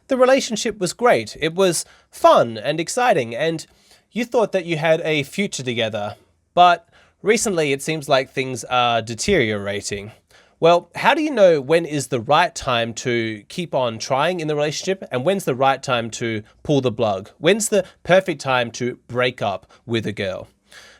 the relationship was great. It was fun and exciting, and you thought that you had a future together. But recently it seems like things are deteriorating. Well, how do you know when is the right time to keep on trying in the relationship and when's the right time to pull the plug? When's the perfect time to break up with a girl?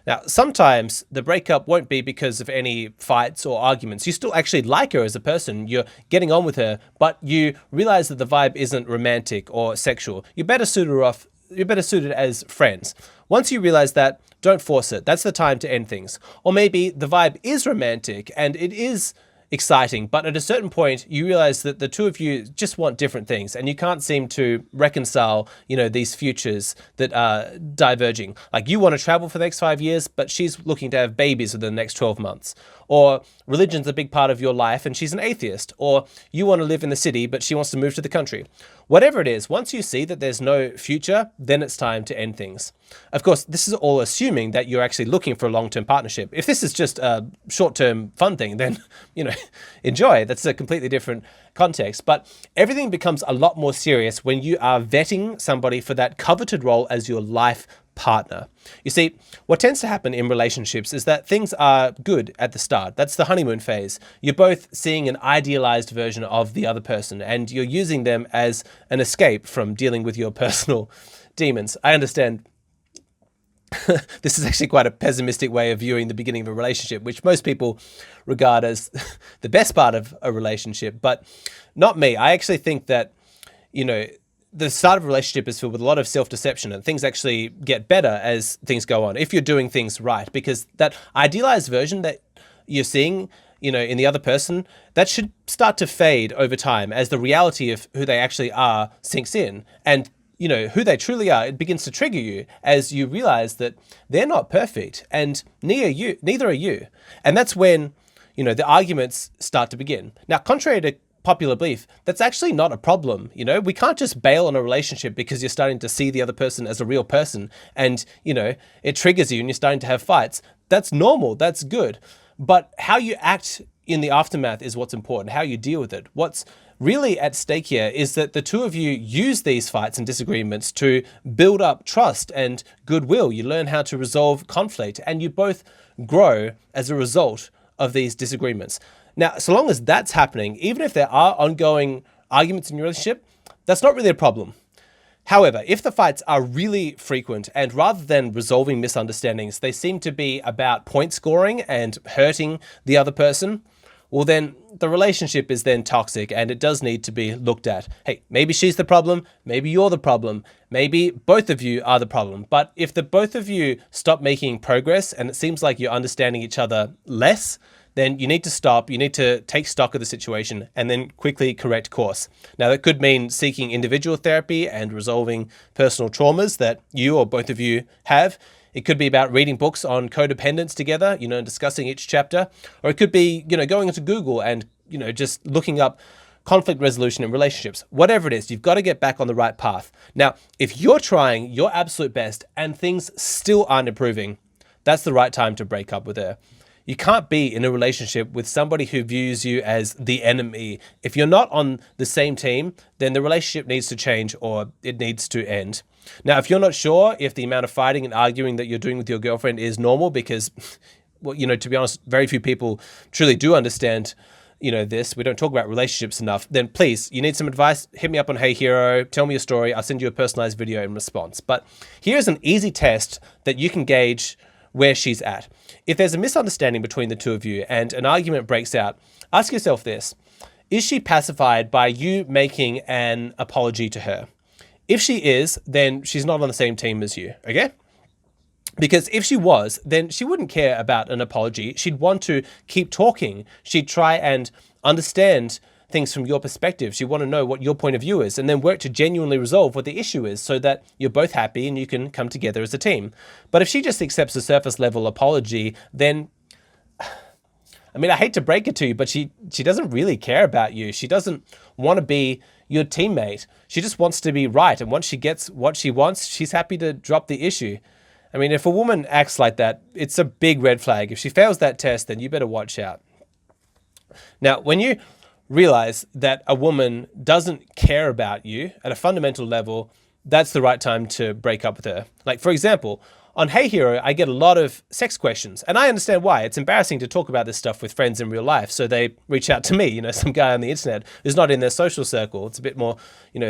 Now, sometimes the breakup won't be because of any fights or arguments. You still actually like her as a person. You're getting on with her, but you realize that the vibe isn't romantic or sexual. You're better suited as friends. Once you realize that, don't force it. That's the time to end things. Or maybe the vibe is romantic and it is exciting, but at a certain point you realize that the two of you just want different things and you can't seem to reconcile, these futures that are diverging. Like you want to travel for the next 5 years, but she's looking to have babies within the next 12 months. Or religion's a big part of your life and she's an atheist. Or you want to live in the city, but she wants to move to the country. Whatever it is, once you see that there's no future, then it's time to end things. Of course, this is all assuming that you're actually looking for a long-term partnership. If this is just a short-term fun thing, then, enjoy. That's a completely different context. But everything becomes a lot more serious when you are vetting somebody for that coveted role as your life partner. You see, what tends to happen in relationships is that things are good at the start. That's the honeymoon phase. You're both seeing an idealized version of the other person and you're using them as an escape from dealing with your personal demons. I understand this is actually quite a pessimistic way of viewing the beginning of a relationship, which most people regard as the best part of a relationship, but not me. I actually think that, the start of a relationship is filled with a lot of self-deception and things actually get better as things go on if you're doing things right, because that idealized version that you're seeing, in the other person, that should start to fade over time as the reality of who they actually are sinks in. And who they truly are, it begins to trigger you as you realize that they're not perfect and neither are you. And that's when, the arguments start to begin. Now, contrary to popular belief, that's actually not a problem. We can't just bail on a relationship because you're starting to see the other person as a real person and, it triggers you and you're starting to have fights. That's normal. That's good. But how you act in the aftermath is what's important, how you deal with it. What's really at stake here is that the two of you use these fights and disagreements to build up trust and goodwill. You learn how to resolve conflict and you both grow as a result of these disagreements. Now, so long as that's happening, even if there are ongoing arguments in your relationship, that's not really a problem. However, if the fights are really frequent and rather than resolving misunderstandings, they seem to be about point scoring and hurting the other person, well then the relationship is then toxic and it does need to be looked at. Hey, maybe she's the problem, maybe you're the problem, maybe both of you are the problem. But if the both of you stop making progress and it seems like you're understanding each other less, then you need to stop, you need to take stock of the situation and then quickly correct course. Now that could mean seeking individual therapy and resolving personal traumas that you or both of you have. It could be about reading books on codependence together, discussing each chapter, or it could be, going into Google and, just looking up conflict resolution in relationships. Whatever it is, you've got to get back on the right path. Now, if you're trying your absolute best and things still aren't improving, that's the right time to break up with her. You can't be in a relationship with somebody who views you as the enemy. If you're not on the same team, then the relationship needs to change or it needs to end. Now, if you're not sure if the amount of fighting and arguing that you're doing with your girlfriend is normal, because, well, to be honest, very few people truly do understand, this. We don't talk about relationships enough. Then please, you need some advice, hit me up on Hey Hero, tell me your story. I'll send you a personalized video in response. But here's an easy test that you can gauge where she's at. If there's a misunderstanding between the two of you and an argument breaks out, ask yourself this: is she pacified by you making an apology to her? If she is, then she's not on the same team as you, okay? Because if she was, then she wouldn't care about an apology. She'd want to keep talking. She'd try and understand things from your perspective. She'd want to know what your point of view is and then work to genuinely resolve what the issue is so that you're both happy and you can come together as a team. But if she just accepts a surface level apology, then, I hate to break it to you, but she doesn't really care about you. She doesn't want to be your teammate. She just wants to be right. And once she gets what she wants, she's happy to drop the issue. If a woman acts like that, it's a big red flag. If she fails that test, then you better watch out. Now, when you realize that a woman doesn't care about you at a fundamental level, that's the right time to break up with her. Like, for example, on Hey Hero, I get a lot of sex questions, and I understand why. It's embarrassing to talk about this stuff with friends in real life, so they reach out to me, some guy on the internet who's not in their social circle. It's a bit more,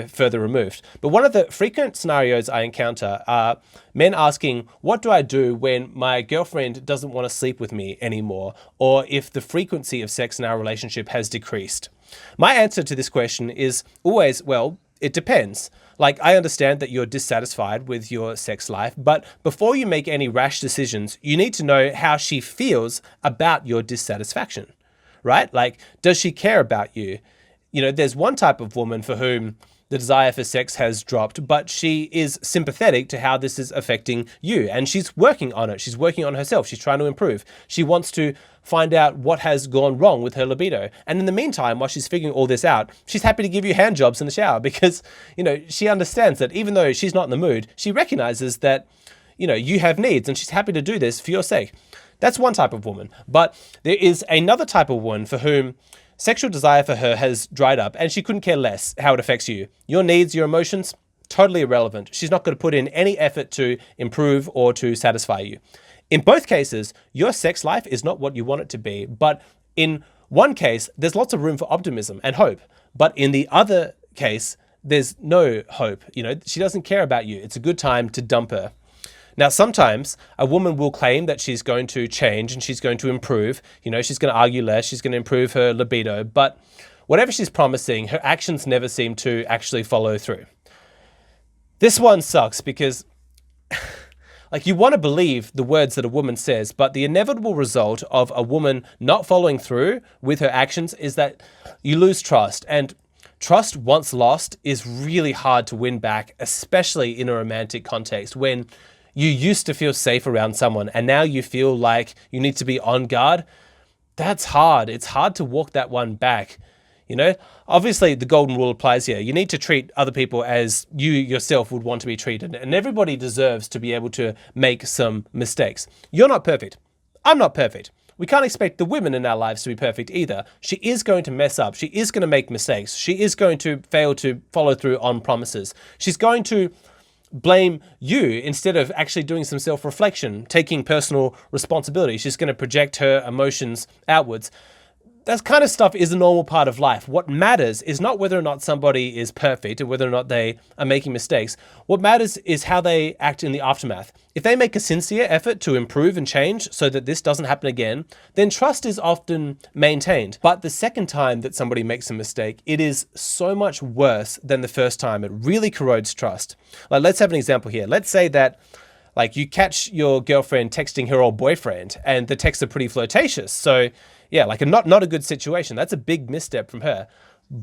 further removed. But one of the frequent scenarios I encounter are men asking, what do I do when my girlfriend doesn't want to sleep with me anymore, or if the frequency of sex in our relationship has decreased? My answer to this question is always, well, it depends. Like, I understand that you're dissatisfied with your sex life, but before you make any rash decisions, you need to know how she feels about your dissatisfaction, right? Like, does she care about you? There's one type of woman for whom the desire for sex has dropped, but she is sympathetic to how this is affecting you. And she's working on it. She's working on herself. She's trying to improve. She wants to find out what has gone wrong with her libido. And in the meantime, while she's figuring all this out, she's happy to give you hand jobs in the shower because, she understands that even though she's not in the mood, she recognizes that, you have needs and she's happy to do this for your sake. That's one type of woman. But there is another type of woman for whom sexual desire for her has dried up and she couldn't care less how it affects you. Your needs, your emotions, totally irrelevant. She's not going to put in any effort to improve or to satisfy you. In both cases, your sex life is not what you want it to be. But in one case, there's lots of room for optimism and hope. But in the other case, there's no hope. She doesn't care about you. It's a good time to dump her. Now, sometimes a woman will claim that she's going to change and she's going to improve. She's going to argue less. She's going to improve her libido. But whatever she's promising, her actions never seem to actually follow through. This one sucks because you want to believe the words that a woman says, but the inevitable result of a woman not following through with her actions is that you lose trust. And trust once lost is really hard to win back, especially in a romantic context when you used to feel safe around someone and now you feel like you need to be on guard. That's hard. It's hard to walk that one back. Obviously the golden rule applies here. You need to treat other people as you yourself would want to be treated. And everybody deserves to be able to make some mistakes. You're not perfect. I'm not perfect. We can't expect the women in our lives to be perfect either. She is going to mess up. She is going to make mistakes. She is going to fail to follow through on promises. She's going to blame you instead of actually doing some self-reflection, taking personal responsibility. She's going to project her emotions outwards. That kind of stuff is a normal part of life. What matters is not whether or not somebody is perfect or whether or not they are making mistakes. What matters is how they act in the aftermath. If they make a sincere effort to improve and change so that this doesn't happen again, then trust is often maintained. But the second time that somebody makes a mistake, it is so much worse than the first time. It really corrodes trust. Let's have an example here. Let's say that you catch your girlfriend texting her old boyfriend and the texts are pretty flirtatious. So yeah, not a good situation. That's a big misstep from her.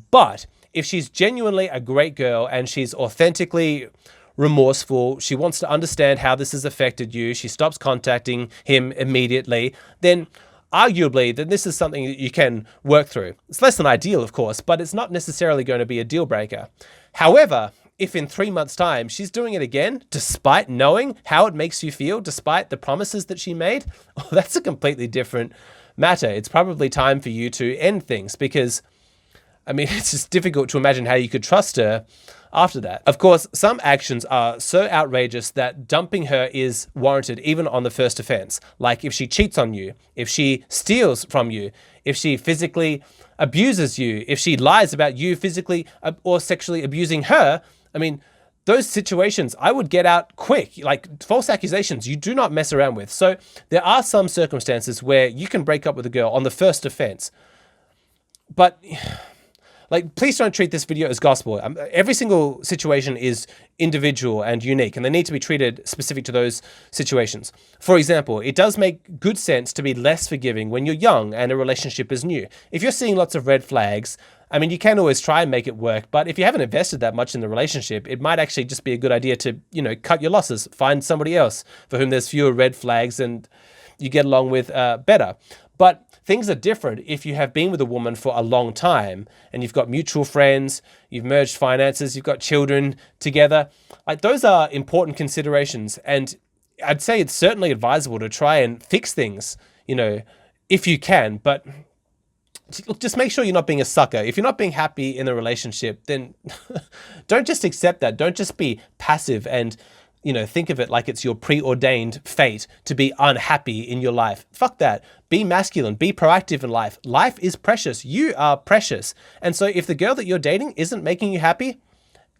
But if she's genuinely a great girl and she's authentically remorseful, she wants to understand how this has affected you, she stops contacting him immediately, then arguably then this is something that you can work through. It's less than ideal, of course, but it's not necessarily going to be a deal breaker. However, if in 3 months' time she's doing it again, despite knowing how it makes you feel, despite the promises that she made, well, that's a completely different matter. It's probably time for you to end things because, it's just difficult to imagine how you could trust her after that. Of course, some actions are so outrageous that dumping her is warranted even on the first offense. Like if she cheats on you, if she steals from you, if she physically abuses you, if she lies about you physically or sexually abusing her. Those situations I would get out quick. False accusations, you do not mess around with. So there are some circumstances where you can break up with a girl on the first offense. But please don't treat this video as gospel. Every single situation is individual and unique, and they need to be treated specific to those situations. For example, it does make good sense to be less forgiving when you're young and a relationship is new. If you're seeing lots of red flags, you can always try and make it work, but if you haven't invested that much in the relationship, it might actually just be a good idea to, cut your losses, find somebody else for whom there's fewer red flags and you get along with better. But things are different if you have been with a woman for a long time and you've got mutual friends, you've merged finances, you've got children together. Those are important considerations. And I'd say it's certainly advisable to try and fix things, if you can. But look, just make sure you're not being a sucker. If you're not being happy in a relationship, then don't just accept that. Don't just be passive and, think of it like it's your preordained fate to be unhappy in your life. Fuck that. Be masculine. Be proactive in life. Life is precious. You are precious. And so if the girl that you're dating isn't making you happy,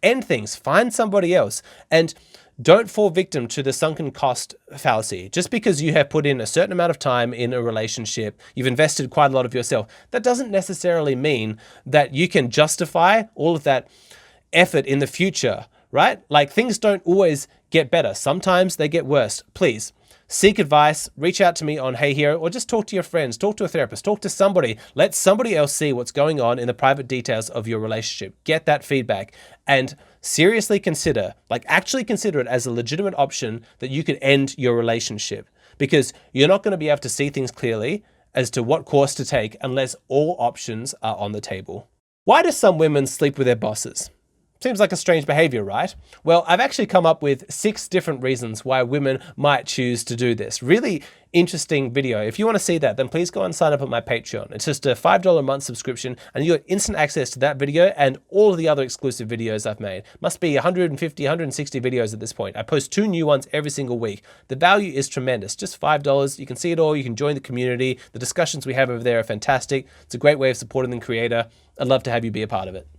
end things. Find somebody else. And don't fall victim to the sunken cost fallacy. Just because you have put in a certain amount of time in a relationship, you've invested quite a lot of yourself, that doesn't necessarily mean that you can justify all of that effort in the future, right? Like, things don't always get better. Sometimes they get worse. Please seek advice, reach out to me on Hey Hero, or just talk to your friends, talk to a therapist, talk to somebody. Let somebody else see what's going on in the private details of your relationship. Get that feedback and seriously consider, actually consider it as a legitimate option that you could end your relationship, because you're not going to be able to see things clearly as to what course to take unless all options are on the table. Why do some women sleep with their bosses? Seems like a strange behavior, right? Well, I've actually come up with 6 different reasons why women might choose to do this. Really interesting video. If you want to see that, then please go and sign up at my Patreon. It's just a $5 a month subscription, and you get instant access to that video and all of the other exclusive videos I've made. Must be 150, 160 videos at this point. I post 2 new ones every single week. The value is tremendous. Just $5. You can see it all. You can join the community. The discussions we have over there are fantastic. It's a great way of supporting the creator. I'd love to have you be a part of it.